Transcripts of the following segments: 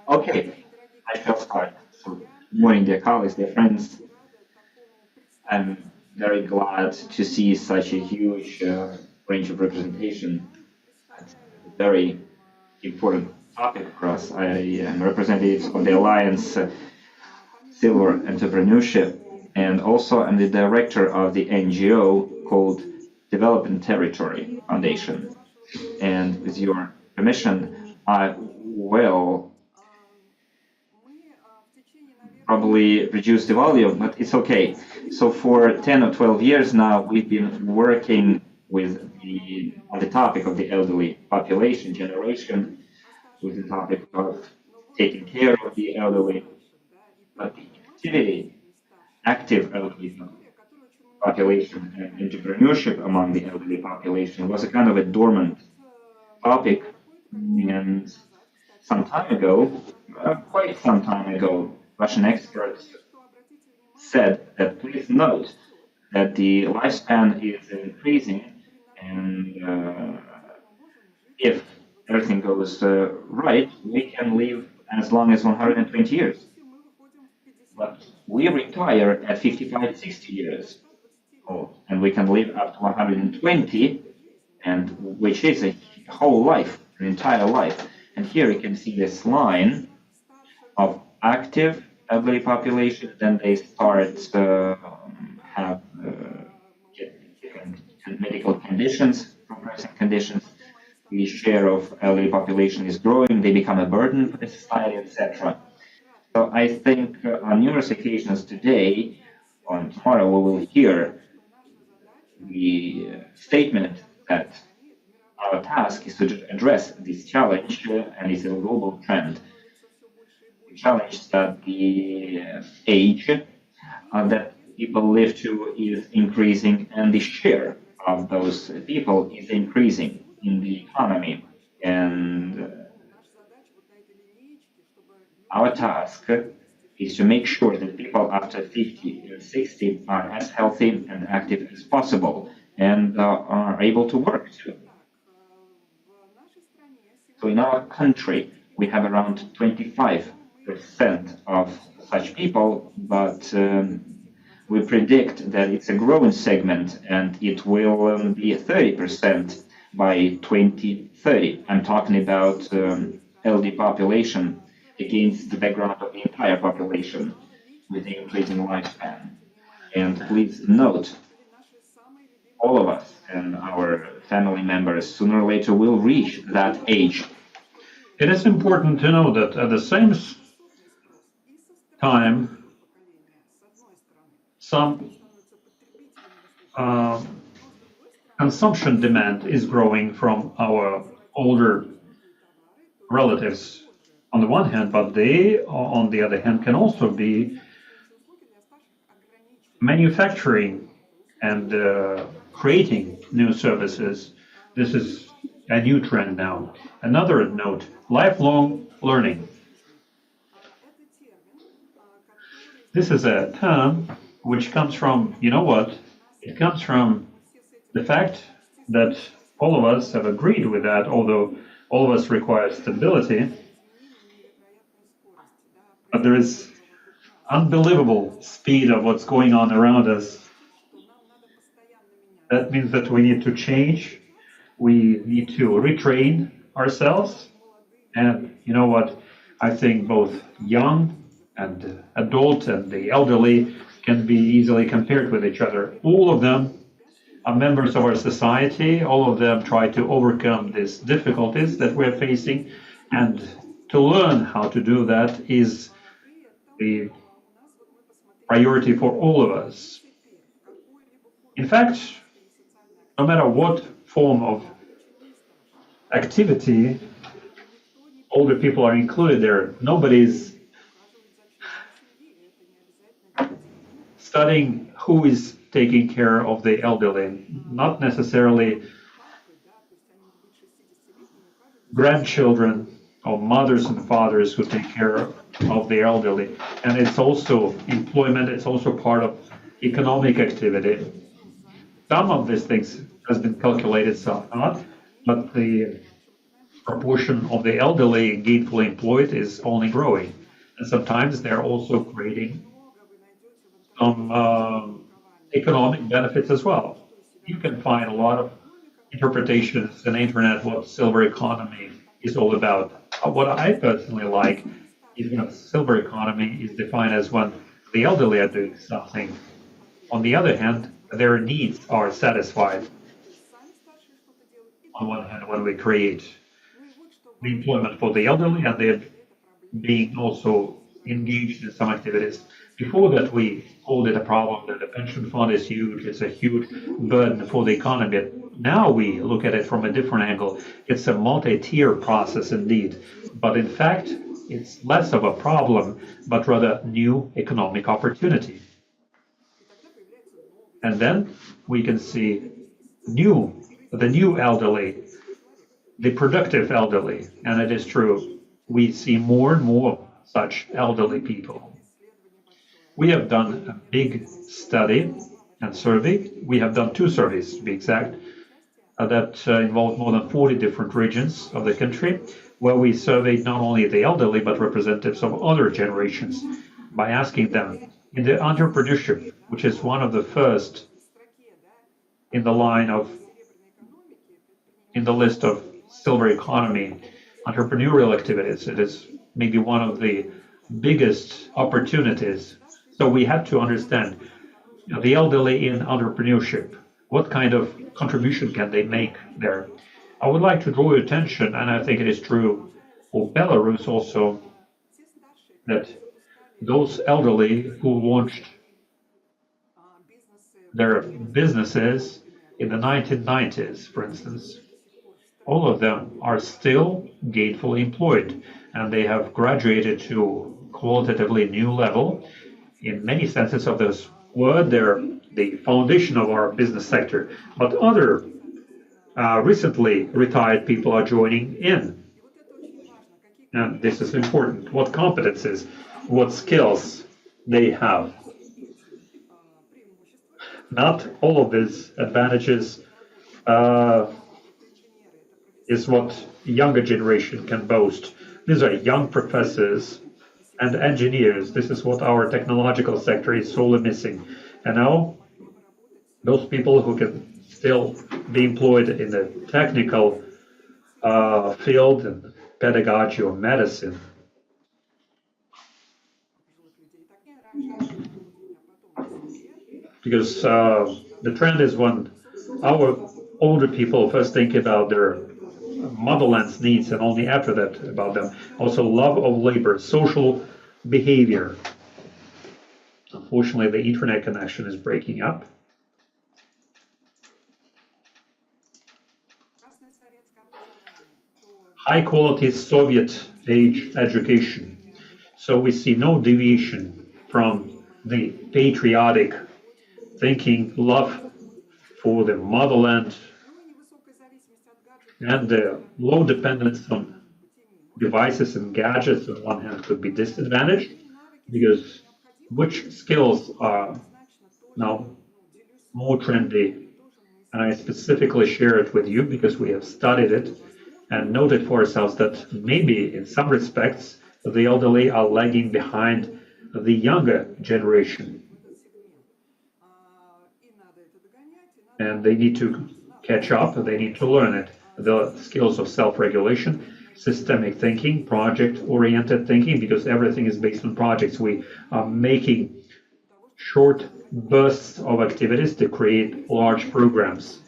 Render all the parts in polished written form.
Okay, I shall start. So, good morning, dear colleagues, dear friends. I'm very glad to see such a huge range of representation. It's a very important topic for us. I am representative of the Alliance Silver Entrepreneurship, and also I'm the director of the NGO called Development Territory Foundation. And with your permission, I will probably reduce the volume, but it's okay. So for 10 or 12 years now, we've been working on the topic of the elderly population generation, with the topic of taking care of the elderly, but the active elderly population and entrepreneurship among the elderly population was a kind of a dormant topic. And some time ago, quite some time ago, Russian experts said that please note that the lifespan is increasing, and if everything goes right, we can live as long as 120 years. But we retire at 55, 60 years old, and we can live up to 120, and which is a whole life, an entire life. And here you can see this line of active elderly population. Then they start have different medical conditions, progressing conditions. The share of elderly population is growing. They become a burden for the society, etc. So I think on numerous occasions today, on tomorrow, we will hear the statement that our task is to address this challenge, and it's a global trend. The challenge that the age that people live to is increasing, and the share of those people is increasing in the economy. And our task is to make sure that people after 50 or 60 are as healthy and active as possible and are able to work too. So in our country, we have around 25% of such people, but we predict that it's a growing segment and it will be 30% by 2030. I'm talking about elderly population against the background of the entire population with the increasing lifespan. And please note, all of us and our family members sooner or later will reach that age. It is important to know that at the same time, some consumption demand is growing from our older relatives on the one hand, but they, on the other hand, can also be manufacturing and creating new services. This is a new trend now. Another note, lifelong learning. This is a term which comes from, you know what? It comes from the fact that all of us have agreed with that, although all of us require stability. But there is unbelievable speed of what's going on around us. That means that we need to change. We need to retrain ourselves. And you know what? I think both young and adult and the elderly can be easily compared with each other. All of them are members of our society. All of them try to overcome these difficulties that we're facing. And to learn how to do that is the priority for all of us. In fact, no matter what form of activity, older people are included there. Nobody's studying who is taking care of the elderly, not necessarily grandchildren or mothers and fathers who take care of the elderly. And it's also employment, it's also part of economic activity. Some of these things has been calculated, some not, but the proportion of the elderly gainfully employed is only growing. And sometimes they're also creating some economic benefits as well. You can find a lot of interpretations on the internet what silver economy is all about. What I personally like is, silver economy is defined as when the elderly are doing something. On the other hand, their needs are satisfied. On one hand, when we create the employment for the elderly and they're being also engaged in some activities. Before that, we called it a problem that the pension fund is huge, it's a huge burden for the economy. Now we look at it from a different angle. It's a multi-tier process indeed, but in fact, it's less of a problem, but rather new economic opportunity. And then we can see the new elderly, the productive elderly, and it is true, we see more and more such elderly people. We have done a big study and survey. We have done 2 surveys, to be exact, that involved more than 40 different regions of the country, where we surveyed not only the elderly, but representatives of other generations by asking them, in the entrepreneurship, which is one of the first in the list of silver economy entrepreneurial activities, it is maybe one of the biggest opportunities. So we have to understand the elderly in entrepreneurship. What kind of contribution can they make there? I would like to draw your attention, and I think it is true for Belarus also, that those elderly who launched their businesses in the 1990s, for instance, all of them are still gainfully employed, and they have graduated to qualitatively new level. In many senses of this word, they're the foundation of our business sector. But other recently retired people are joining in. And this is important. What competences, what skills they have. Not all of these advantages is what younger generation can boast. These are young professors and engineers. This is what our technological sector is sorely missing. And now, those people who can still be employed in the technical field and pedagogy or medicine. Because the trend is when our older people first think about their motherland's needs and only after that about them. Also love of labor, social behavior. Unfortunately, the internet connection is breaking up. High quality Soviet age education. So we see no deviation from the patriotic thinking, love for the motherland, and the low dependence on devices and gadgets on one hand could be disadvantaged, because which skills are now more trendy? And I specifically share it with you because we have studied it and noted for ourselves that maybe in some respects the elderly are lagging behind the younger generation. And they need to catch up, they need to learn it. The skills of self-regulation, systemic thinking, project-oriented thinking, because everything is based on projects. We are making short bursts of activities to create large programs.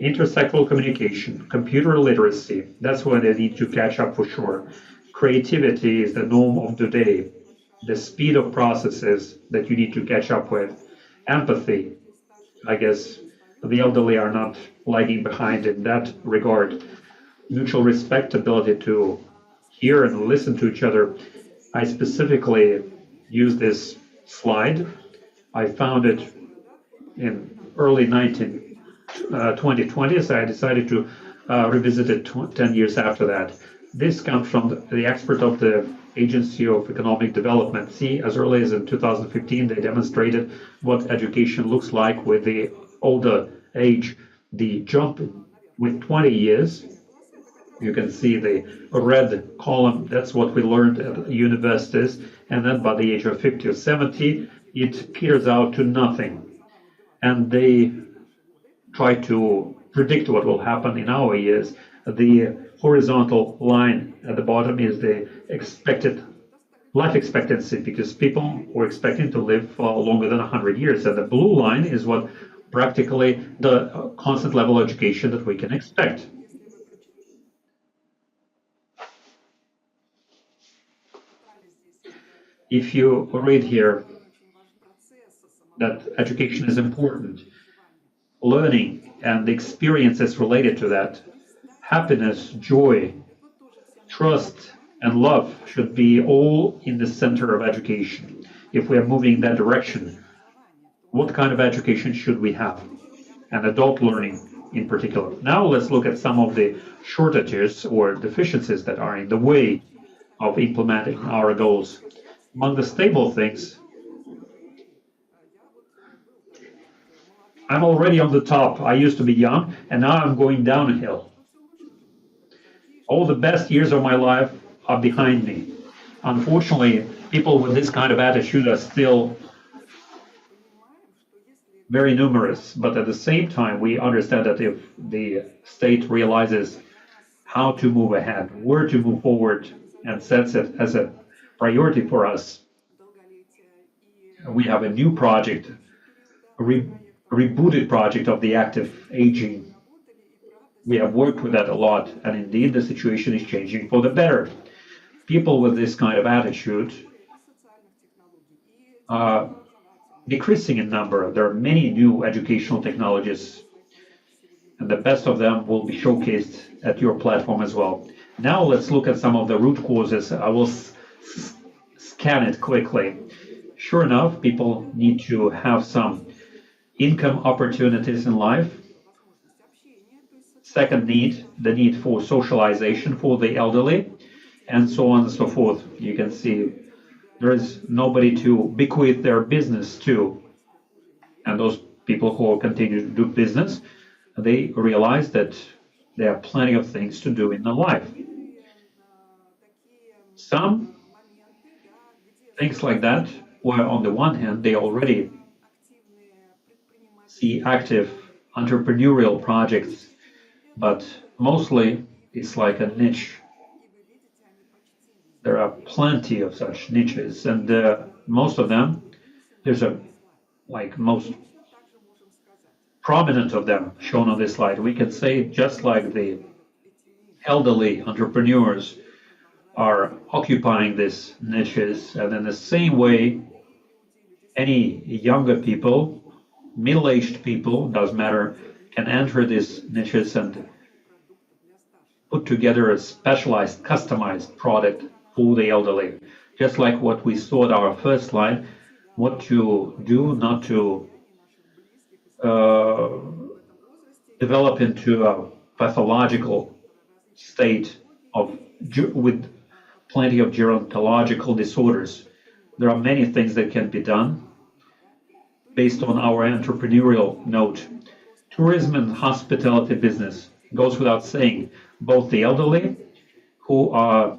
Intersectoral communication, computer literacy, that's where they need to catch up for sure. Creativity is the norm of today. The speed of processes that you need to catch up with. Empathy, I guess the elderly are not lagging behind in that regard. Mutual respect, ability to hear and listen to each other. I specifically use this slide. I found it in early 2020, so I decided to revisit it 10 years after that. This comes from the expert of the Agency of Economic Development. See, as early as in 2015, they demonstrated what education looks like with the older age. The jump with 20 years You can see the red column, that's what we learned at universities. And then by the age of 50 or 70, it peters out to nothing. And they try to predict what will happen in our years. The horizontal line at the bottom is the expected life expectancy, because people were expecting to live longer than 100 years. And the blue line is what practically the constant level of education that we can expect. If you read here that education is important, learning and the experiences related to that, happiness, joy, trust, and love should be all in the center of education. If we are moving in that direction, what kind of education should we have? And adult learning in particular. Now let's look at some of the shortages or deficiencies that are in the way of implementing our goals. Among the stable things, I'm already on the top. I used to be young, and now I'm going downhill. All the best years of my life are behind me. Unfortunately, people with this kind of attitude are still very numerous, but at the same time, we understand that if the state realizes how to move ahead, where to move forward, and sets it as a priority for us, we have a new project, a rebooted project of the active aging. We have worked with that a lot, and indeed the situation is changing for the better. People with this kind of attitude are decreasing in number. There are many new educational technologies, and the best of them will be showcased at your platform as well. Now let's look at some of the root causes. I will scan it quickly. Sure enough, people need to have some income opportunities in life. Second need, the need for socialization for the elderly, and so on and so forth. You can see there is nobody to bequeath their business to. And those people who continue to do business, they realize that there are plenty of things to do in their life. Some things like that, where on the one hand, they already see active entrepreneurial projects, but mostly it's like a niche. There are plenty of such niches, and most of them, there's a like most prominent of them shown on this slide. We can say just like the elderly entrepreneurs are occupying these niches, and in the same way, any younger people, middle-aged people, doesn't matter, can enter these niches and put together a specialized, customized product for the elderly. Just like what we saw at our first slide, what to do not to develop into a pathological state of with plenty of gerontological disorders. There are many things that can be done based on our entrepreneurial note. Tourism and hospitality business goes without saying. Both the elderly, who are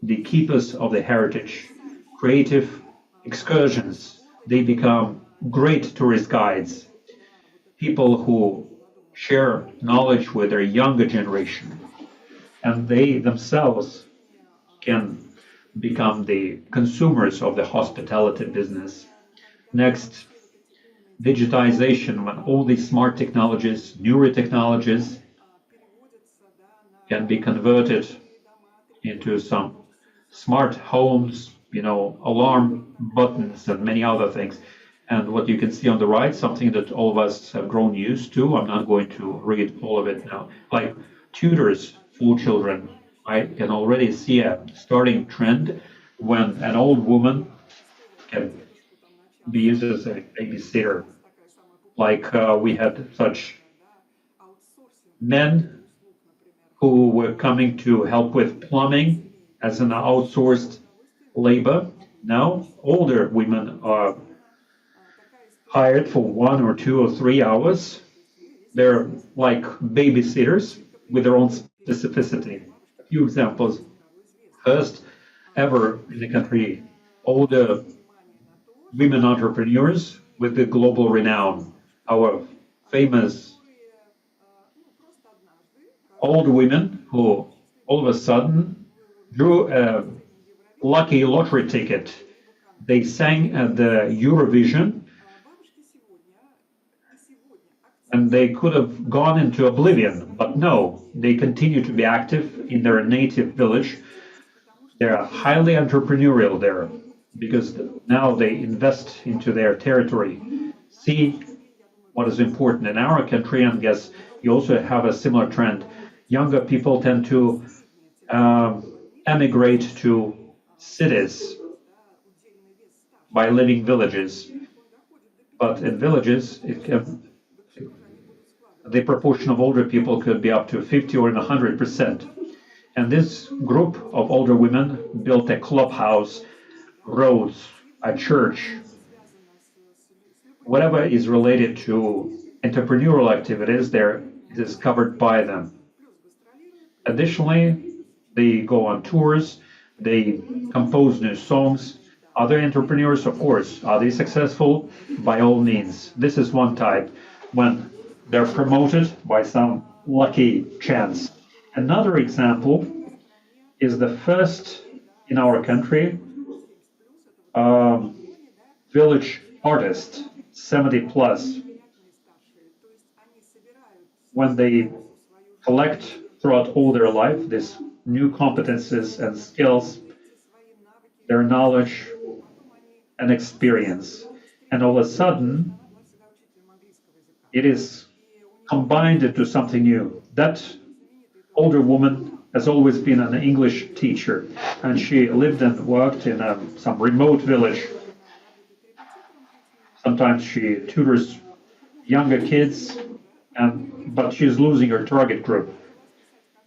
the keepers of the heritage, creative excursions, they become great tourist guides. People who share knowledge with their younger generation, and they themselves can become the consumers of the hospitality business. Next, digitization, when all these smart technologies, newer technologies, can be converted into some smart homes, alarm buttons and many other things. And what you can see on the right, something that all of us have grown used to, I'm not going to read all of it now, like tutors for children. I can already see a starting trend when an old woman can be used as a babysitter. Like we had such men who were coming to help with plumbing as an outsourced labor. Now, older women are hired for 1 or 2 or 3 hours. They're like babysitters with their own specificity. few examples. First ever in the country, all the women entrepreneurs with the global renown, our famous old women who all of a sudden drew a lucky lottery ticket. They sang at the Eurovision and they could have gone into oblivion, but no, they continue to be active in their native village. They're highly entrepreneurial there because now they invest into their territory. See what is important in our country, and guess you also have a similar trend. Younger people tend to emigrate to cities by living villages, but in villages, the proportion of older people could be up to 50 or 100%. And this group of older women built a clubhouse, roads, a church, whatever is related to entrepreneurial activities there is covered by them. Additionally, they go on tours, they compose new songs. Are they entrepreneurs? Of course. Are they successful? By all means. This is one type when they're promoted by some lucky chance. Another example is the first in our country village artist, 70 plus. When they collect throughout all their life these new competences and skills, their knowledge and experience, and all of a sudden it is combined into something new. That older woman has always been an English teacher, and she lived and worked in some remote village. Sometimes she tutors younger kids, but she's losing her target group,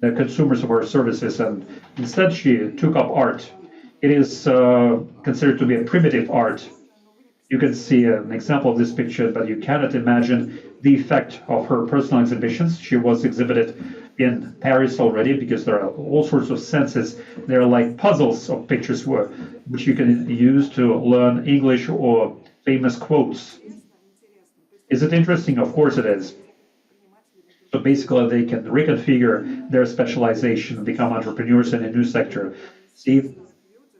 the consumers of her services, and instead she took up art. It is considered to be a primitive art. You can see an example of this picture, but you cannot imagine the effect of her personal exhibitions. She was exhibited in Paris already because there are all sorts of senses. They're like puzzles of pictures which you can use to learn English or famous quotes. Is it interesting? Of course it is. So basically they can reconfigure their specialization, become entrepreneurs in a new sector. See,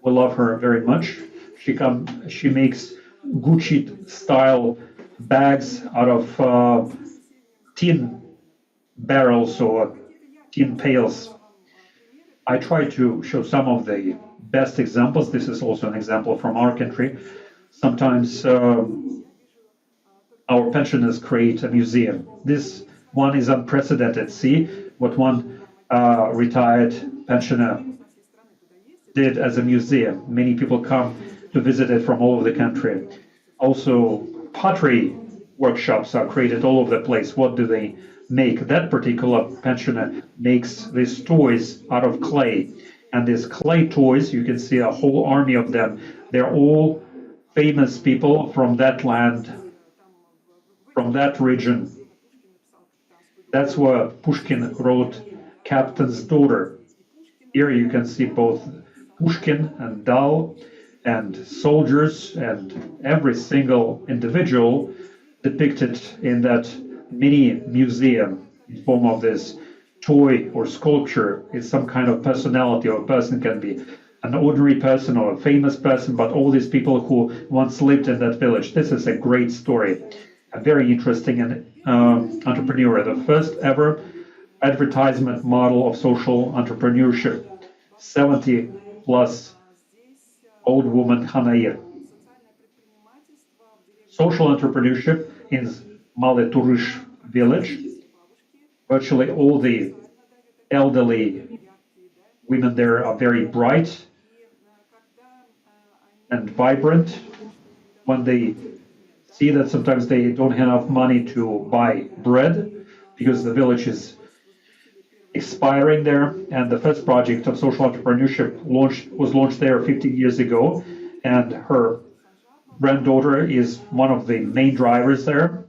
we love her very much. She makes Gucci style bags out of tin barrels or tin pails. I try to show some of the best examples. This is also an example from our country. Sometimes our pensioners create a museum. This one is unprecedented. See what one retired pensioner did as a museum. Many people come to visit it from all over the country. Also, pottery workshops are created all over the place. What do they make? That particular pensioner makes these toys out of clay. And these clay toys, you can see a whole army of them. They're all famous people from that land, from that region. That's where Pushkin wrote Captain's Daughter. Here you can see both Pushkin and Dal and soldiers and every single individual depicted in that mini museum in form of this toy or sculpture. Is some kind of personality, or a person can be an ordinary person or a famous person, but all these people who once lived in that village. This is a great story, a very interesting and entrepreneur, the first ever advertisement model of social entrepreneurship. 70 plus old woman Hanair. Social entrepreneurship in Maleturish village. Virtually all the elderly women there are very bright and vibrant. When they see that sometimes they don't have enough money to buy bread because the village is expiring there, and the first project of social entrepreneurship was launched there 15 years ago, and her granddaughter is one of the main drivers there.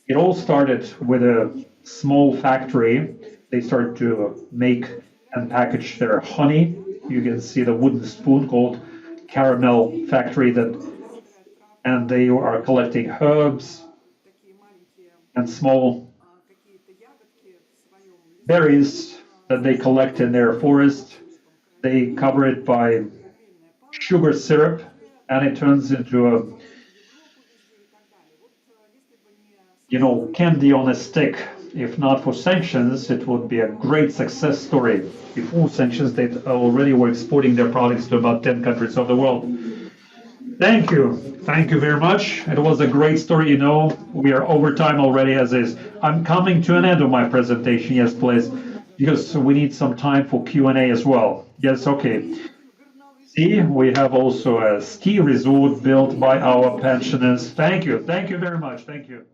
It all started with a small factory. They started to make and package their honey. You can see the wooden spoon called Caramel Factory and they are collecting herbs and small berries that they collect in their forest. They cover it by sugar syrup and it turns into a candy on a stick. If not for sanctions, it would be a great success story. Before sanctions, they already were exporting their products to about 10 countries of the world. Thank you. Thank you very much. It was a great story. We are over time already as is. I'm coming to an end of my presentation. Yes, please. Because we need some time for Q&A as well. Yes, okay. See, we have also a ski resort built by our pensioners. Thank you. Thank you very much. Thank you.